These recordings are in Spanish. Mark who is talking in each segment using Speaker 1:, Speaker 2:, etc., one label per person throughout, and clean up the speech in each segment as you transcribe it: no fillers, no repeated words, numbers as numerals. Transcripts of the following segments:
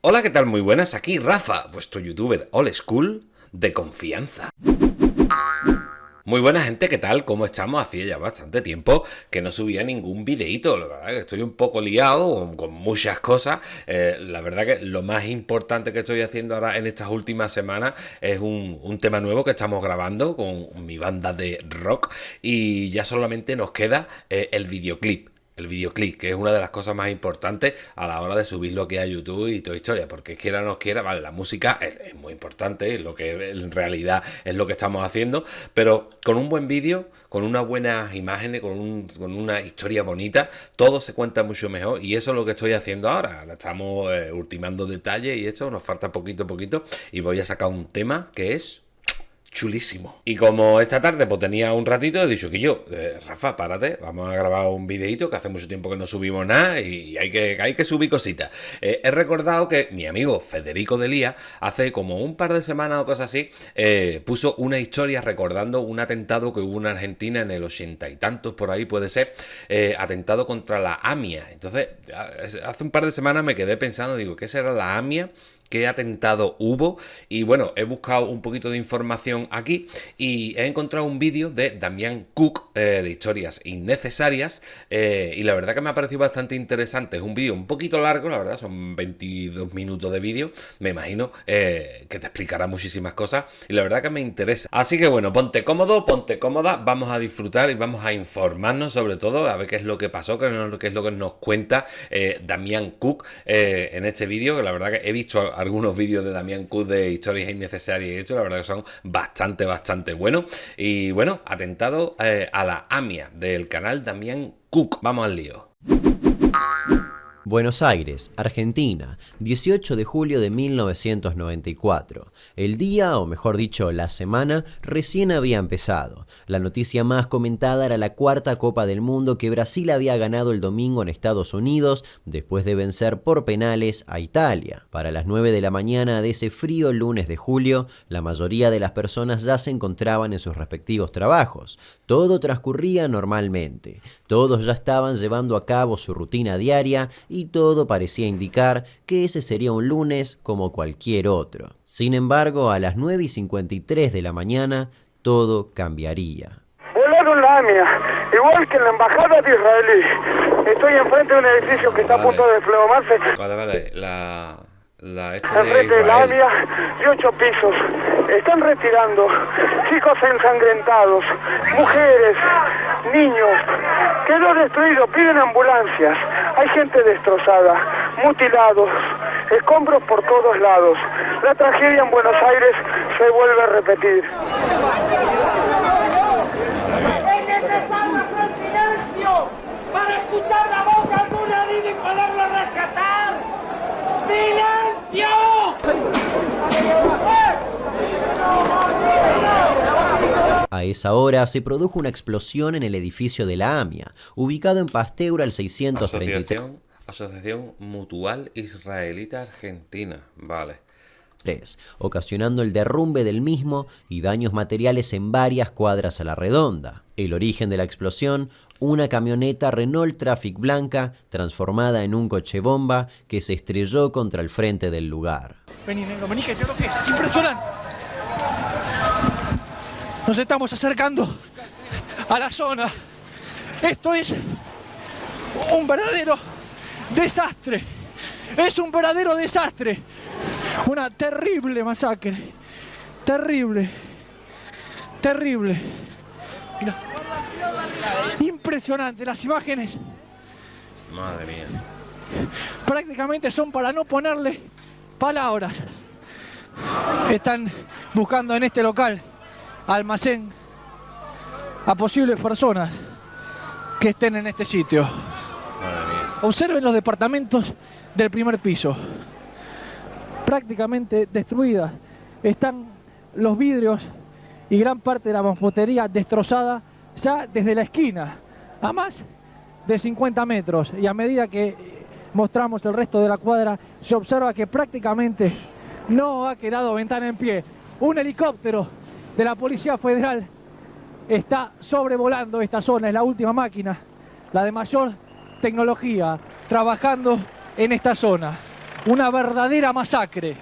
Speaker 1: Hola, ¿qué tal? Muy buenas, aquí Rafa, vuestro youtuber old school de confianza. Muy buena gente, ¿qué tal? ¿Cómo estamos? Hacía ya bastante tiempo que no subía ningún videíto. La verdad que estoy un poco liado con muchas cosas. La verdad que lo más importante que estoy haciendo ahora en estas últimas semanas es un tema nuevo que estamos grabando con mi banda de rock y ya solamente nos queda el videoclip. El videoclip, que es una de las cosas más importantes a la hora de subirlo aquí a YouTube y toda historia, porque quiera o no quiera, vale, la música es muy importante, es lo que en realidad es lo que estamos haciendo, pero con un buen vídeo, con unas buenas imágenes, con una historia bonita, todo se cuenta mucho mejor y eso es lo que estoy haciendo ahora. Ahora estamos ultimando detalles y esto nos falta poquito a poquito y voy a sacar un tema que es chulísimo. Y como esta tarde pues tenía un ratito, he dicho que Rafa, párate, vamos a grabar un videito que hace mucho tiempo que no subimos nada y hay que subir cositas. He recordado que mi amigo Federico Delía hace como un par de semanas o cosas así puso una historia recordando un atentado que hubo en Argentina en el 80 y tantos por ahí puede ser, atentado contra la AMIA. Entonces hace un par de semanas me quedé pensando, digo, ¿qué será la AMIA? ¿Qué atentado hubo? Y bueno, he buscado un poquito de información aquí y he encontrado un vídeo de Damián Cook de historias innecesarias y la verdad que me ha parecido bastante interesante. Es un vídeo un poquito largo, la verdad, son 22 minutos de vídeo. Me imagino que te explicará muchísimas cosas y la verdad que me interesa. Así que bueno, ponte cómodo, ponte cómoda, vamos a disfrutar y vamos a informarnos sobre todo, a ver qué es lo que pasó, qué es lo que nos cuenta Damián Cook en este vídeo, que la verdad que he visto algunos vídeos de Damián Cook de historias innecesarias y hechos, la verdad que son bastante buenos. Y bueno, atentado a la AMIA del canal Damián Cook. Vamos al lío.
Speaker 2: Buenos Aires, Argentina, 18 de julio de 1994. El día, o mejor dicho, la semana, recién había empezado. La noticia más comentada era la cuarta Copa del Mundo que Brasil había ganado el domingo en Estados Unidos después de vencer por penales a Italia. Para las 9 de la mañana de ese frío lunes de julio, la mayoría de las personas ya se encontraban en sus respectivos trabajos. Todo transcurría normalmente. Todos ya estaban llevando a cabo su rutina diaria y todo parecía indicar que ese sería un lunes como cualquier otro. Sin embargo, a las 9:53 de la mañana, todo cambiaría.
Speaker 3: Volaron la AMIA, igual que en la embajada de Israel. Estoy enfrente de un edificio que está a punto de desplomarse.
Speaker 1: Vale,
Speaker 3: Enfrente de la AMIA de 8 pisos. Están retirando chicos ensangrentados, mujeres, niños. Quedó destruido, piden ambulancias. Hay gente destrozada, mutilados, escombros por todos lados. La tragedia en Buenos Aires se vuelve a repetir.
Speaker 4: Es necesario hacer silencio para escuchar la voz de algún herido y poderlo rescatar. ¡Silencio!
Speaker 2: A esa hora se produjo una explosión en el edificio de la AMIA, ubicado en Pasteur al 633.
Speaker 1: Asociación Mutual Israelita Argentina, vale.
Speaker 2: Ocasionando el derrumbe del mismo y daños materiales en varias cuadras a la redonda. El origen de la explosión, una camioneta Renault Traffic blanca transformada en un coche bomba que se estrelló contra el frente del lugar.
Speaker 5: Vení, negro, vení que te lo que es impresionante. Nos estamos acercando a la zona. Esto es un verdadero desastre. Es un verdadero desastre. Una terrible masacre. Terrible. Mirá. Impresionante. Las imágenes.
Speaker 1: Madre mía.
Speaker 5: Prácticamente son para no ponerle palabras. Están buscando en este local almacén a posibles personas que estén en este sitio.
Speaker 1: Madre mía.
Speaker 5: Observen los departamentos del primer piso. Prácticamente destruidas. Están los vidrios y gran parte de la mampostería destrozada ya desde la esquina, a más de 50 metros. Y a medida que mostramos el resto de la cuadra, se observa que prácticamente no ha quedado ventana en pie. Un helicóptero de la Policía Federal está sobrevolando esta zona. Es la última máquina, la de mayor tecnología, trabajando en esta zona. una verdadera masacre.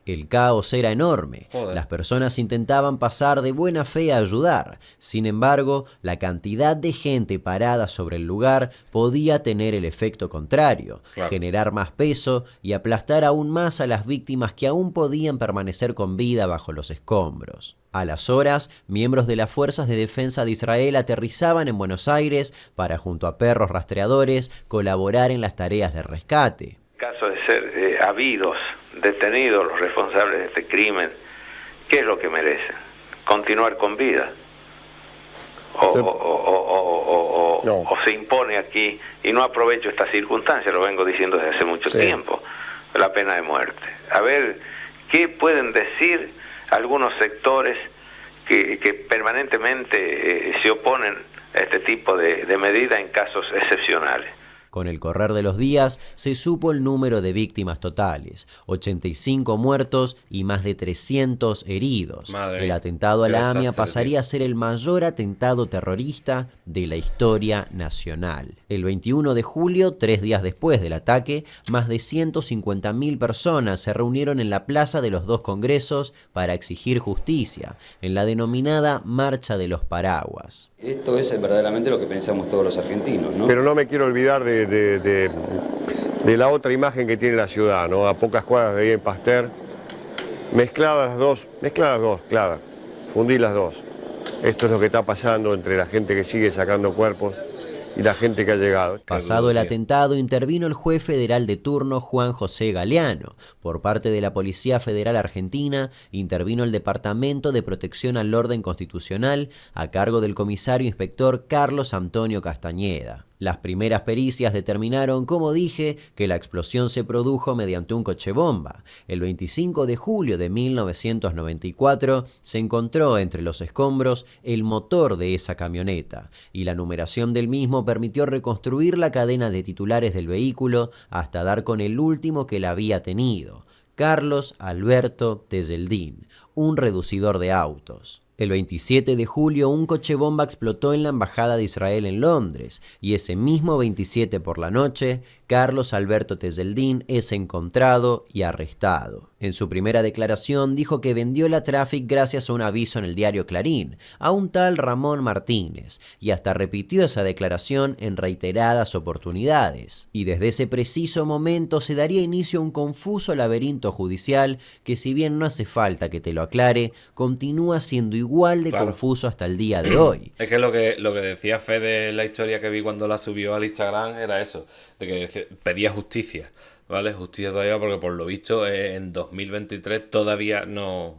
Speaker 2: El caos era enorme.
Speaker 1: Joder.
Speaker 2: Las personas intentaban pasar de buena fe a ayudar. Sin embargo, la cantidad de gente parada sobre el lugar podía tener el efecto contrario,
Speaker 1: Claro.
Speaker 2: generar más peso y aplastar aún más a las víctimas que aún podían permanecer con vida bajo los escombros. A las horas, miembros de las Fuerzas de Defensa de Israel aterrizaban en Buenos Aires para, junto a perros rastreadores, colaborar en las tareas de rescate.
Speaker 6: En caso de ser habidos, detenidos los responsables de este crimen, ¿qué es lo que merecen? ¿Continuar con vida? O se impone aquí, y no aprovecho esta circunstancia, lo vengo diciendo desde hace mucho tiempo, la pena de muerte? A ver, ¿qué pueden decir algunos sectores que permanentemente se oponen a este tipo de medida en casos excepcionales?
Speaker 2: Con el correr de los días se supo el número de víctimas totales, 85 muertos y más de 300 heridos.
Speaker 1: Madre
Speaker 2: El atentado a
Speaker 1: qué
Speaker 2: la AMIA
Speaker 1: desastre,
Speaker 2: pasaría a ser el mayor atentado terrorista de la historia nacional. El 21 de julio, 3 días después del ataque, más de 150.000 personas se reunieron en la Plaza de los Dos Congresos para exigir justicia, en la denominada Marcha de los Paraguas.
Speaker 7: Esto es verdaderamente lo que pensamos todos los argentinos, ¿no?
Speaker 8: Pero no me quiero olvidar de la otra imagen que tiene la ciudad, ¿no? A pocas cuadras de ahí en Pasteur, mezcladas las dos, claro, fundí las dos. Esto es lo que está pasando entre la gente que sigue sacando cuerpos y la gente que ha llegado.
Speaker 2: Pasado el atentado, intervino el juez federal de turno Juan José Galeano. Por parte de la Policía Federal Argentina, intervino el Departamento de Protección al Orden Constitucional a cargo del comisario inspector Carlos Antonio Castañeda. Las primeras pericias determinaron, como dije, que la explosión se produjo mediante un coche bomba. El 25 de julio de 1994 se encontró entre los escombros el motor de esa camioneta, y la numeración del mismo permitió reconstruir la cadena de titulares del vehículo hasta dar con el último que la había tenido, Carlos Alberto Tejeldín, un reducidor de autos. El 27 de julio un coche bomba explotó en la Embajada de Israel en Londres, y ese mismo 27 por la noche, Carlos Alberto Tejeldín es encontrado y arrestado. En su primera declaración dijo que vendió la Traffic gracias a un aviso en el diario Clarín, a un tal Ramón Martínez, y hasta repitió esa declaración en reiteradas oportunidades. Y desde ese preciso momento se daría inicio a un confuso laberinto judicial que, si bien no hace falta que te lo aclare, continúa siendo igual de confuso hasta el día de hoy.
Speaker 1: Es que lo que decía Fede en la historia que vi cuando la subió al Instagram era eso, de que pedía justicia, ¿vale? Justicia todavía, porque por lo visto en 2023 todavía no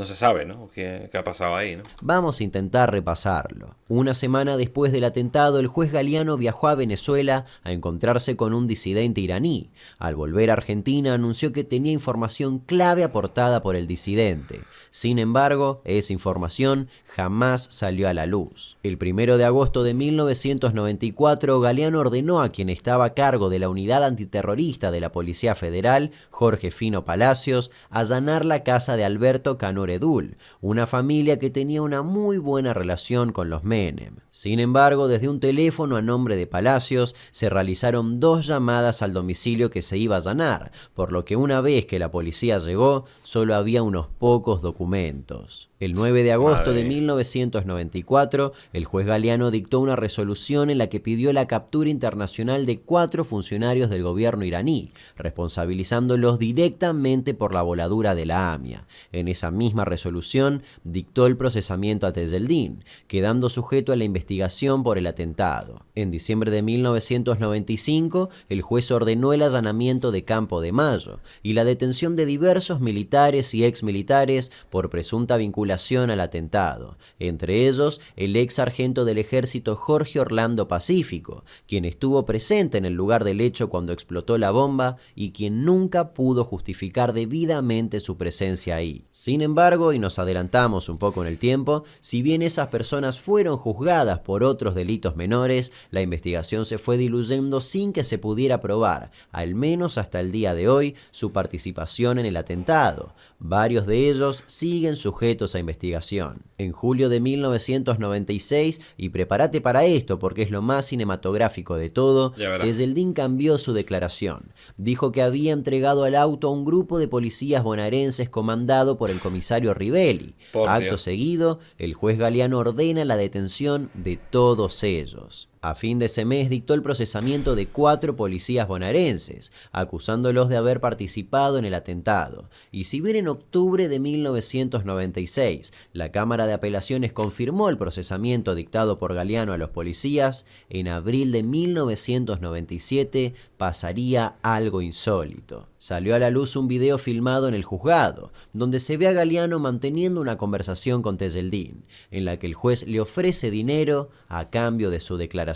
Speaker 1: se sabe, ¿no? ¿Qué ha pasado ahí, ¿no?
Speaker 2: Vamos a intentar repasarlo. Una semana después del atentado, el juez Galeano viajó a Venezuela a encontrarse con un disidente iraní. Al volver a Argentina, anunció que tenía información clave aportada por el disidente. Sin embargo, esa información jamás salió a la luz. El 1 de agosto de 1994, Galeano ordenó a quien estaba a cargo de la unidad antiterrorista de la Policía Federal, Jorge Fino Palacios, allanar la casa de Alberto Cano Edul, una familia que tenía una muy buena relación con los Menem. Sin embargo, desde un teléfono a nombre de Palacios se realizaron 2 llamadas al domicilio que se iba a allanar, por lo que una vez que la policía llegó, solo había unos pocos documentos. El 9 de agosto de 1994, el juez Galeano dictó una resolución en la que pidió la captura internacional de 4 funcionarios del gobierno iraní, responsabilizándolos directamente por la voladura de la AMIA. En esa misma resolución dictó el procesamiento a Tejeldín, quedando sujeto a la investigación por el atentado. En diciembre de 1995, el juez ordenó el allanamiento de Campo de Mayo y la detención de diversos militares y exmilitares por presunta vinculación al atentado, entre ellos el ex sargento del ejército Jorge Orlando Pacífico, quien estuvo presente en el lugar del hecho cuando explotó la bomba y quien nunca pudo justificar debidamente su presencia ahí. Sin embargo, embargo, y nos adelantamos un poco en el tiempo, si bien esas personas fueron juzgadas por otros delitos menores, la investigación se fue diluyendo sin que se pudiera probar, al menos hasta el día de hoy, su participación en el atentado. Varios de ellos siguen sujetos a investigación. En julio de 1996, y prepárate para esto porque es lo más cinematográfico de todo, Tejeldín cambió su declaración. Dijo que había entregado el auto a un grupo de policías bonaerenses comandado por el comisario Rivelli. Acto seguido, el juez Galeano ordena la detención de todos ellos. A fin de ese mes dictó el procesamiento de 4 policías bonaerenses, acusándolos de haber participado en el atentado. Y si bien en octubre de 1996 la Cámara de Apelaciones confirmó el procesamiento dictado por Galeano a los policías, en abril de 1997 pasaría algo insólito. Salió a la luz un video filmado en el juzgado, donde se ve a Galeano manteniendo una conversación con Tejeldín, en la que el juez le ofrece dinero a cambio de su declaración.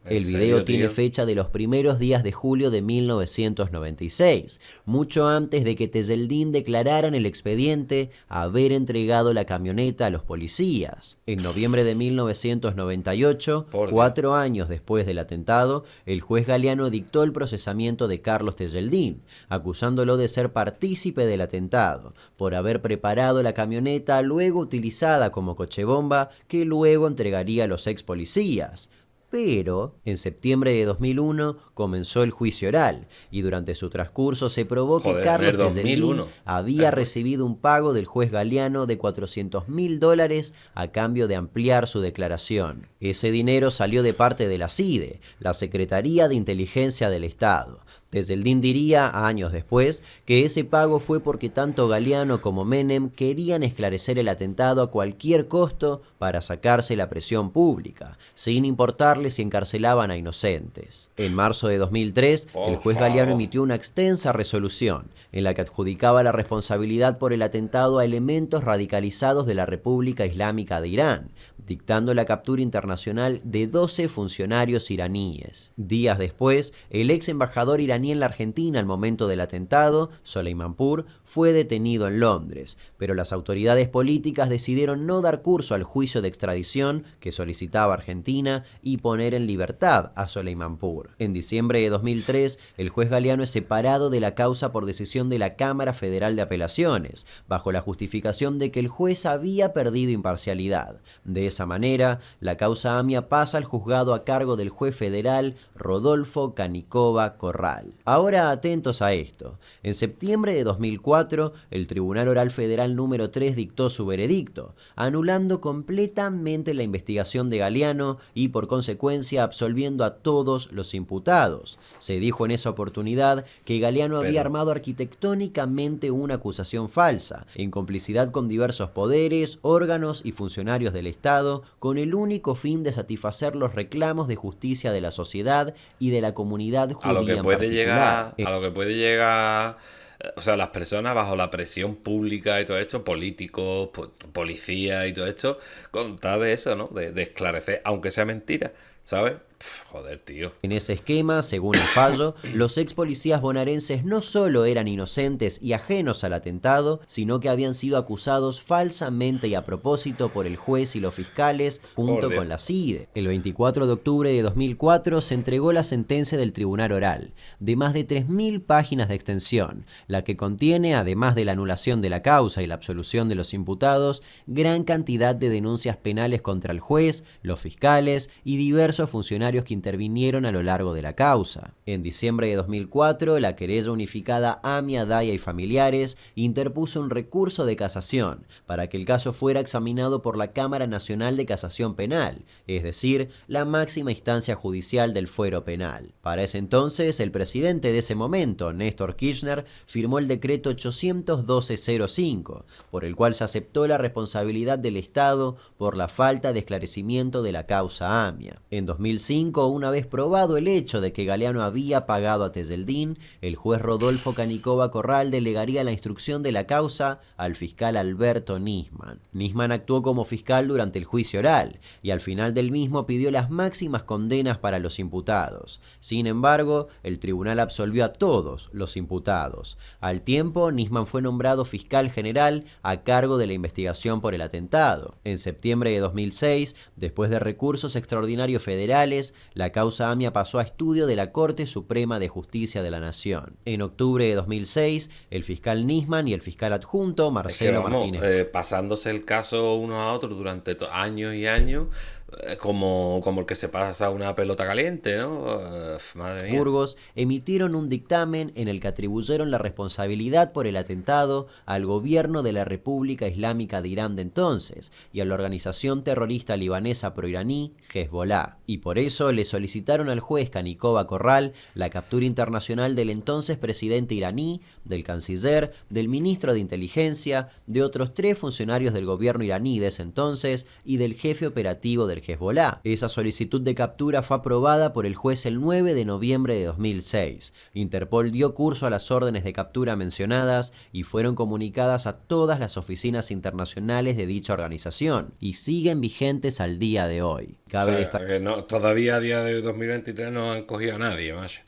Speaker 2: El video tiene fecha de los primeros días de julio de 1996, mucho antes de que Tejeldín declarara en el expediente haber entregado la camioneta a los policías. En noviembre de 1998, 4 años después del atentado, el juez Galeano dictó el procesamiento de Carlos Tejeldín, acusándolo de ser partícipe del atentado, por haber preparado la camioneta luego utilizada como cochebomba que luego entregaría a los ex policías. Pero, en septiembre de 2001 comenzó el juicio oral y durante su transcurso se probó que Carlos Tejeldín había recibido un pago del juez Galeano de $400.000 a cambio de ampliar su declaración. Ese dinero salió de parte de la CIDE, la Secretaría de Inteligencia del Estado. Tejeldín diría, años después, que ese pago fue porque tanto Galeano como Menem querían esclarecer el atentado a cualquier costo para sacarse la presión pública, sin importarles si encarcelaban a inocentes. En marzo de 2003, el juez Galeano emitió una extensa resolución en la que adjudicaba la responsabilidad por el atentado a elementos radicalizados de la República Islámica de Irán, dictando la captura internacional de 12 funcionarios iraníes. Días después, el ex embajador iraní en la Argentina al momento del atentado, Soleimanpur, fue detenido en Londres, pero las autoridades políticas decidieron no dar curso al juicio de extradición que solicitaba Argentina y poner en libertad a Soleimanpur. En diciembre de 2003, el juez Galeano es separado de la causa por decisión de la Cámara Federal de Apelaciones, bajo la justificación de que el juez había perdido imparcialidad. De esa manera, la causa AMIA pasa al juzgado a cargo del juez federal Rodolfo Canicova Corral. Ahora atentos a esto. En septiembre de 2004, el Tribunal Oral Federal número 3 dictó su veredicto, anulando completamente la investigación de Galeano y por consecuencia absolviendo a todos los imputados. Se dijo en esa oportunidad que Galeano había armado arquitectónicamente una acusación falsa, en complicidad con diversos poderes, órganos y funcionarios del Estado, con el único fin de satisfacer los reclamos de justicia de la sociedad y de la comunidad judía en particular.
Speaker 1: A lo que puede llegar, o sea, las personas bajo la presión pública y todo esto, políticos, policía y todo esto, con tal de eso, ¿no? De esclarecer, aunque sea mentira, ¿sabes? Joder, tío.
Speaker 2: En ese esquema, según el fallo, los ex policías bonaerenses no solo eran inocentes y ajenos al atentado, sino que habían sido acusados falsamente y a propósito por el juez y los fiscales, junto con la CIDE. El 24 de octubre de 2004 se entregó la sentencia del Tribunal Oral, de más de 3.000 páginas de extensión, la que contiene, además de la anulación de la causa y la absolución de los imputados, gran cantidad de denuncias penales contra el juez, los fiscales y diversos funcionarios que intervinieron a lo largo de la causa. En diciembre de 2004, la querella unificada AMIA, Daya y familiares interpuso un recurso de casación para que el caso fuera examinado por la Cámara Nacional de Casación Penal, es decir, la máxima instancia judicial del fuero penal. Para ese entonces, el presidente de ese momento, Néstor Kirchner, firmó el decreto 812-05, por el cual se aceptó la responsabilidad del Estado por la falta de esclarecimiento de la causa AMIA. En 2005, 2005, una vez probado el hecho de que Galeano había pagado a Tejeldín, el juez Rodolfo Canicova Corral delegaría la instrucción de la causa al fiscal Alberto Nisman. Nisman actuó como fiscal durante el juicio oral y al final del mismo pidió las máximas condenas para los imputados. Sin embargo, el tribunal absolvió a todos los imputados. Al tiempo, Nisman fue nombrado fiscal general a cargo de la investigación por el atentado. En septiembre de 2006, después de recursos extraordinarios federales, la causa AMIA pasó a estudio de la Corte Suprema de Justicia de la Nación. En octubre de 2006, el fiscal Nisman y el fiscal adjunto Marcelo Martínez.
Speaker 1: Pasándose el caso unos a otros durante años y años, como el que se pasa una pelota caliente, ¿no? Madre mía.
Speaker 2: Burgos emitieron un dictamen en el que atribuyeron la responsabilidad por el atentado al gobierno de la República Islámica de Irán de entonces y a la organización terrorista libanesa proiraní Hezbollah. Y por eso le solicitaron al juez Canicova Corral la captura internacional del entonces presidente iraní, del canciller, del ministro de inteligencia, de otros 3 funcionarios del gobierno iraní de ese entonces y del jefe operativo del Hezbollah. Esa solicitud de captura fue aprobada por el juez el 9 de noviembre de 2006. Interpol dio curso a las órdenes de captura mencionadas y fueron comunicadas a todas las oficinas internacionales de dicha organización y siguen vigentes al día de hoy.
Speaker 1: Cabe destacar que todavía a día de 2023 no han cogido a nadie, vaya.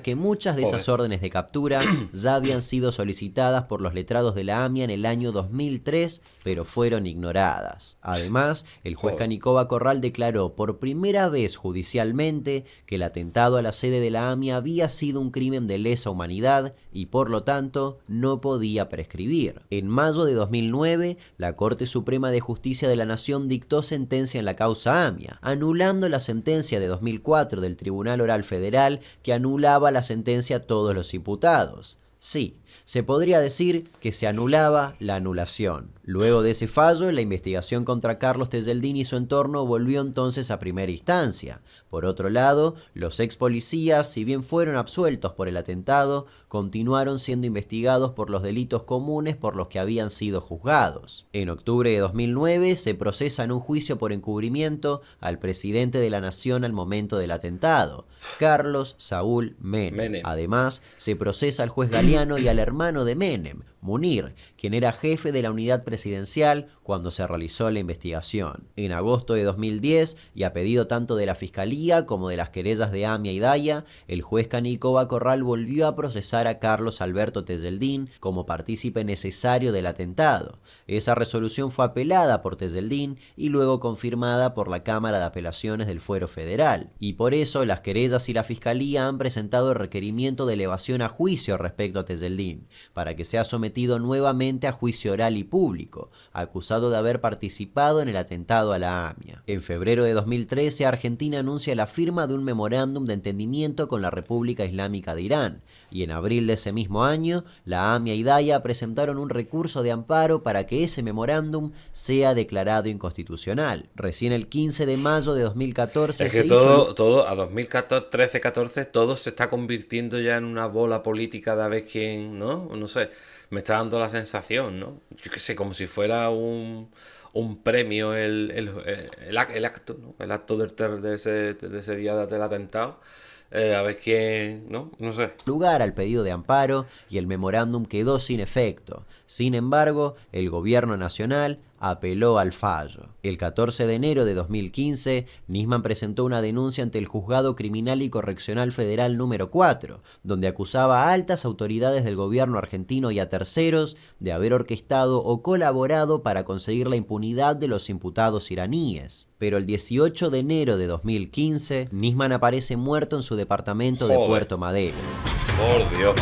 Speaker 2: Que muchas de esas órdenes de captura ya habían sido solicitadas por los letrados de la AMIA en el año 2003, pero fueron ignoradas. Además, el juez Canicova Corral declaró por primera vez judicialmente que el atentado a la sede de la AMIA había sido un crimen de lesa humanidad y por lo tanto no podía prescribir. En mayo de 2009, la Corte Suprema de Justicia de la Nación dictó sentencia en la causa AMIA, anulando la sentencia de 2004 del Tribunal Oral Federal que anulaba la sentencia a todos los imputados. Sí, se podría decir que se anulaba la anulación. Luego de ese fallo, la investigación contra Carlos Tejeldín y su entorno volvió entonces a primera instancia. Por otro lado, los ex policías, si bien fueron absueltos por el atentado, continuaron siendo investigados por los delitos comunes por los que habían sido juzgados. En octubre de 2009 se procesa en un juicio por encubrimiento al presidente de la Nación al momento del atentado, Carlos Saúl Menem. Además, se procesa al juez Galeano y al hermano de Menem, Munir, quien era jefe de la unidad presidencial cuando se realizó la investigación. En agosto de 2010, y a pedido tanto de la Fiscalía como de las querellas de AMIA y DAIA, el juez Canicova Corral volvió a procesar a Carlos Alberto Tejeldín como partícipe necesario del atentado. Esa resolución fue apelada por Tejeldín y luego confirmada por la Cámara de Apelaciones del Fuero Federal. Y por eso las querellas y la Fiscalía han presentado el requerimiento de elevación a juicio respecto a Tejeldín, para que sea sometido nuevamente a juicio oral y público, acusado de haber participado en el atentado a la AMIA. En febrero de 2013, Argentina anuncia la firma de un memorándum de entendimiento con la República Islámica de Irán, y en abril de ese mismo año, la AMIA y DAIA presentaron un recurso de amparo para que ese memorándum sea declarado inconstitucional. Recién el 15 de mayo de 2014
Speaker 1: es que todo a 2013-14 todo se está convirtiendo ya en una bola política de a ver quién, ¿no? No sé, me está dando la sensación, ¿no? Yo qué sé, como si fuera un premio el acto, ¿no? El acto de ese día del atentado. A ver quién, ¿no? No sé.
Speaker 2: Lugar al pedido de amparo y el memorándum quedó sin efecto. Sin embargo, el gobierno nacional apeló al fallo. El 14 de enero de 2015, Nisman presentó una denuncia ante el Juzgado Criminal y Correccional Federal número 4, donde acusaba a altas autoridades del gobierno argentino y a terceros de haber orquestado o colaborado para conseguir la impunidad de los imputados iraníes. Pero el 18 de enero de 2015, Nisman aparece muerto en su departamento de Puerto Madero.
Speaker 1: Por Dios.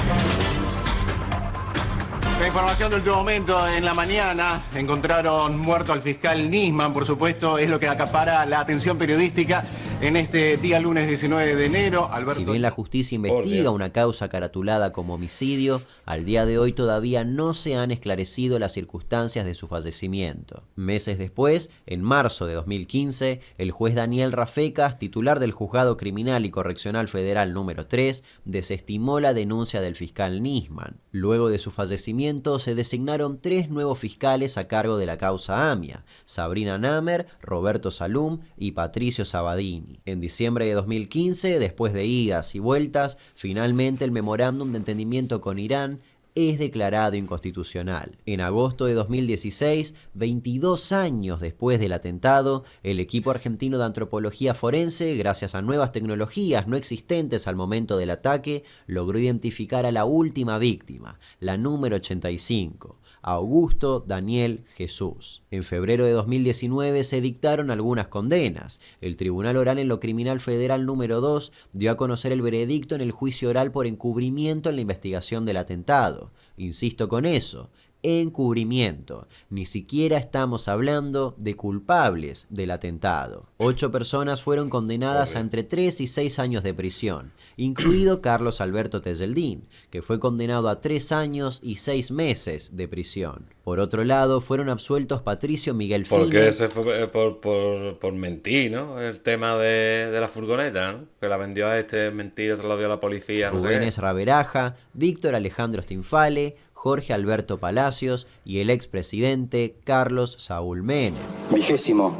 Speaker 9: La información de último momento, en la mañana encontraron muerto al fiscal Nisman, por supuesto, es lo que acapara la atención periodística en este día lunes 19 de enero.
Speaker 2: Si bien la justicia investiga una causa caratulada como homicidio, al día de hoy todavía no se han esclarecido las circunstancias de su fallecimiento. Meses después, en marzo de 2015, el juez Daniel Rafecas, titular del Juzgado Criminal y Correccional Federal número 3, desestimó la denuncia del fiscal Nisman. Luego de su fallecimiento, se designaron 3 nuevos fiscales a cargo de la causa AMIA: Sabrina Namer, Roberto Salum y Patricio Sabadini. Brahimi. En diciembre de 2015, después de idas y vueltas, finalmente el memorándum de entendimiento con Irán es declarado inconstitucional. En agosto de 2016, 22 años después del atentado, el equipo argentino de antropología forense, gracias a nuevas tecnologías no existentes al momento del ataque, logró identificar a la última víctima, la número 85. Augusto Daniel Jesús. En febrero de 2019 se dictaron algunas condenas. El Tribunal Oral en lo Criminal Federal número 2 dio a conocer el veredicto en el juicio oral por encubrimiento en la investigación del atentado. Insisto con eso, encubrimiento. Ni siquiera estamos hablando de culpables del atentado. 8 personas fueron condenadas a entre 3 y 6 años de prisión, incluido Carlos Alberto Tejeldín, que fue condenado a 3 años y 6 meses de prisión. Por otro lado, fueron absueltos Patricio Miguel Fina.
Speaker 1: Porque ese fue por mentir, ¿no? El tema de la furgoneta, ¿no? Que la vendió a este, mentira, se la dio a la policía, no sé qué.
Speaker 2: Rubén Esraveraja, Víctor Alejandro Stinfale, Jorge Alberto Palacios y el expresidente Carlos Saúl Menem.
Speaker 10: 20º.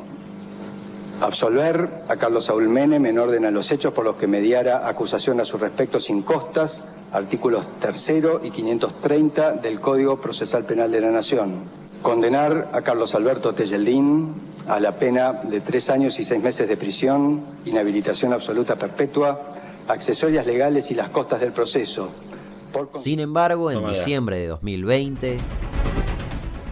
Speaker 10: Absolver a Carlos Saúl Menem en orden a los hechos por los que mediara acusación a su respecto sin costas, artículos 3 y 530 del Código Procesal Penal de la Nación. Condenar a Carlos Alberto Tejeldín a la pena de 3 años y 6 meses de prisión, inhabilitación absoluta perpetua, accesorias legales y las costas del proceso.
Speaker 2: Sin embargo, en diciembre de 2020...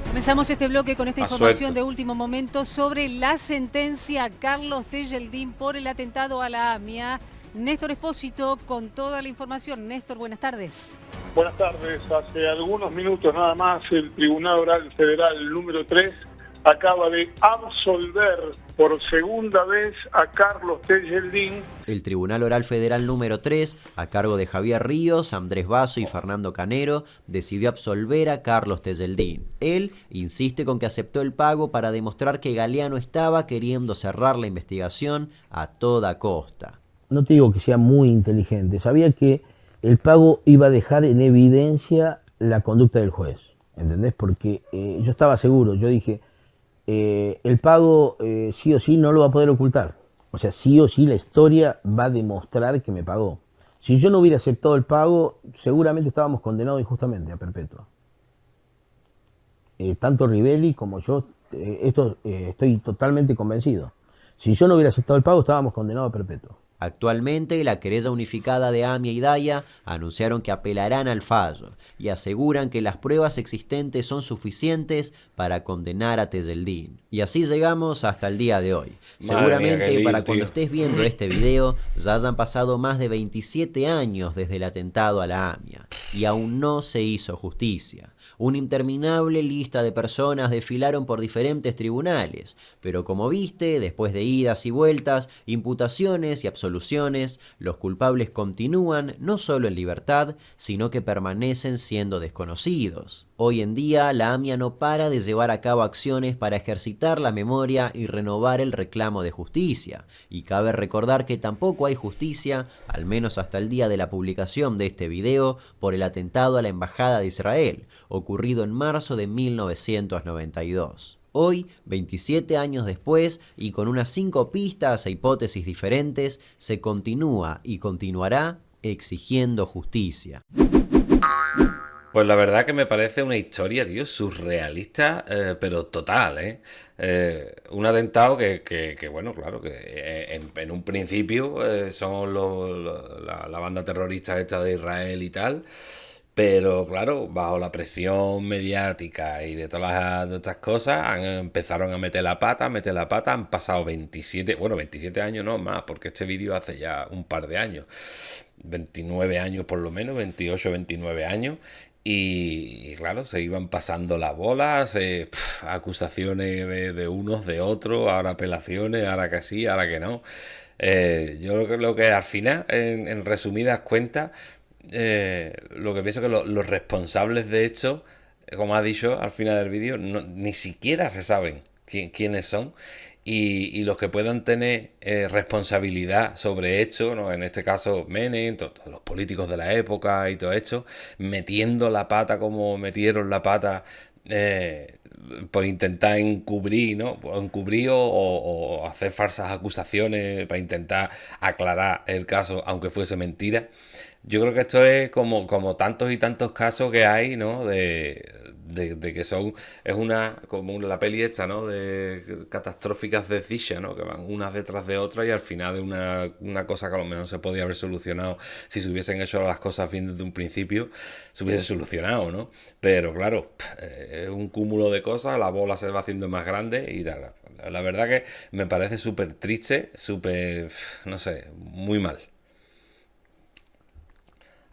Speaker 11: Comenzamos este bloque con esta información de último momento sobre la sentencia a Carlos Tejeldín por el atentado a la AMIA. Néstor Espósito con toda la información. Néstor, buenas tardes.
Speaker 12: Buenas tardes. Hace algunos minutos nada más el Tribunal Oral Federal número 3 acaba de absolver por segunda vez a Carlos Tejeldín.
Speaker 2: El Tribunal Oral Federal número 3, a cargo de Javier Ríos, Andrés Basso y Fernando Canero, decidió absolver a Carlos Tejeldín. Él insiste con que aceptó el pago para demostrar que Galeano estaba queriendo cerrar la investigación a toda costa.
Speaker 13: No te digo que sea muy inteligente, sabía que el pago iba a dejar en evidencia la conducta del juez, ¿entendés? Porque yo estaba seguro, yo dije, el pago sí o sí no lo va a poder ocultar. O sea, sí o sí la historia va a demostrar que me pagó. Si yo no hubiera aceptado el pago, seguramente estábamos condenados injustamente a perpetua. Tanto Rivelli como yo, estoy totalmente convencido. Si yo no hubiera aceptado el pago, estábamos condenados a perpetua.
Speaker 2: Actualmente, la querella unificada de AMIA y Daya anunciaron que apelarán al fallo y aseguran que las pruebas existentes son suficientes para condenar a Tejeldín. Y así llegamos hasta el día de hoy. Seguramente para cuando estés viendo este video ya hayan pasado más de 27 años desde el atentado a la AMIA y aún no se hizo justicia. Una interminable lista de personas desfilaron por diferentes tribunales, pero como viste, después de idas y vueltas, imputaciones y absoluciones, los culpables continúan no solo en libertad, sino que permanecen siendo desconocidos. Hoy en día, la AMIA no para de llevar a cabo acciones para ejercitar la memoria y renovar el reclamo de justicia. Y cabe recordar que tampoco hay justicia, al menos hasta el día de la publicación de este video, por el atentado a la Embajada de Israel, ocurrido en marzo de 1992. Hoy, 27 años después, y con unas 5 pistas e hipótesis diferentes, se continúa y continuará exigiendo justicia.
Speaker 1: Pues la verdad que me parece una historia, tío, surrealista, pero total, un atentado que bueno, claro, que en un principio son la banda terrorista esta de Israel y tal, pero claro, bajo la presión mediática y de todas estas cosas, empezaron a meter la pata, han pasado 27 años, no más, porque este vídeo hace ya un par de años, 29 años por lo menos, 28, 29 años, y claro, se iban pasando las bolas, acusaciones de unos, de otros, ahora apelaciones, ahora que sí, ahora que no. Yo lo que al final, en resumidas cuentas, lo que pienso que los responsables de esto, como ha dicho al final del vídeo, ni siquiera se saben quiénes son. y los que puedan tener responsabilidad sobre esto, ¿no? En este caso Menem, todos los políticos de la época y todo esto, metiendo la pata como metieron la pata por intentar encubrir, ¿no? Encubrir o hacer falsas acusaciones para intentar aclarar el caso, aunque fuese mentira. Yo creo que esto es como tantos y tantos casos que hay, ¿no? De que es como la peli esta, ¿no? De catastróficas decisions, ¿no? Que van unas detrás de otras y al final de una cosa que a lo mejor se podía haber solucionado si se hubiesen hecho las cosas bien desde un principio, se hubiese solucionado, ¿no? Pero claro, es un cúmulo de cosas, la bola se va haciendo más grande y tal. La verdad que me parece súper triste, súper, no sé, muy mal.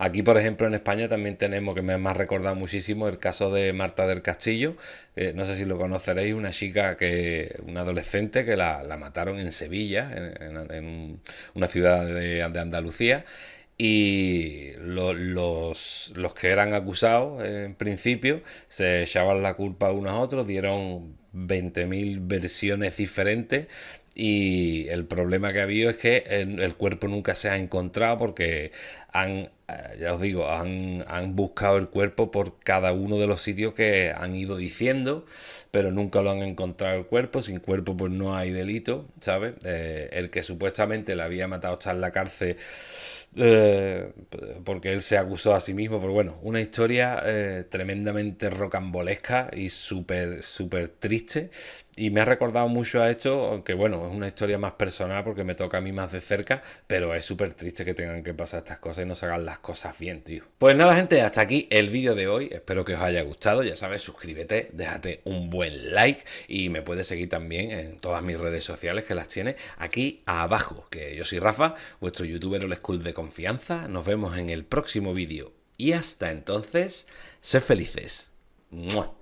Speaker 1: Aquí, por ejemplo, en España también tenemos, que me ha recordado muchísimo, el caso de Marta del Castillo. No sé si lo conoceréis, una adolescente que la mataron en Sevilla, en una ciudad de Andalucía. Y los que eran acusados, en principio, se echaban la culpa unos a otros, dieron 20.000 versiones diferentes. Y el problema que ha habido es que el cuerpo nunca se ha encontrado porque ya os digo, han buscado el cuerpo por cada uno de los sitios que han ido diciendo, pero nunca lo han encontrado el cuerpo. Sin cuerpo pues no hay delito, ¿sabes? El que supuestamente le había matado está en la cárcel porque él se acusó a sí mismo. Pero bueno, una historia tremendamente rocambolesca y súper triste. Y me ha recordado mucho a esto, aunque bueno, es una historia más personal porque me toca a mí más de cerca, pero es súper triste que tengan que pasar estas cosas y no se hagan las cosas bien, tío. Pues nada, gente, hasta aquí el vídeo de hoy. Espero que os haya gustado. Ya sabes, suscríbete, déjate un buen like y me puedes seguir también en todas mis redes sociales, que las tienes aquí abajo. Que yo soy Rafa, vuestro youtuber old school de confianza. Nos vemos en el próximo vídeo y hasta entonces, sed felices. ¡Mua!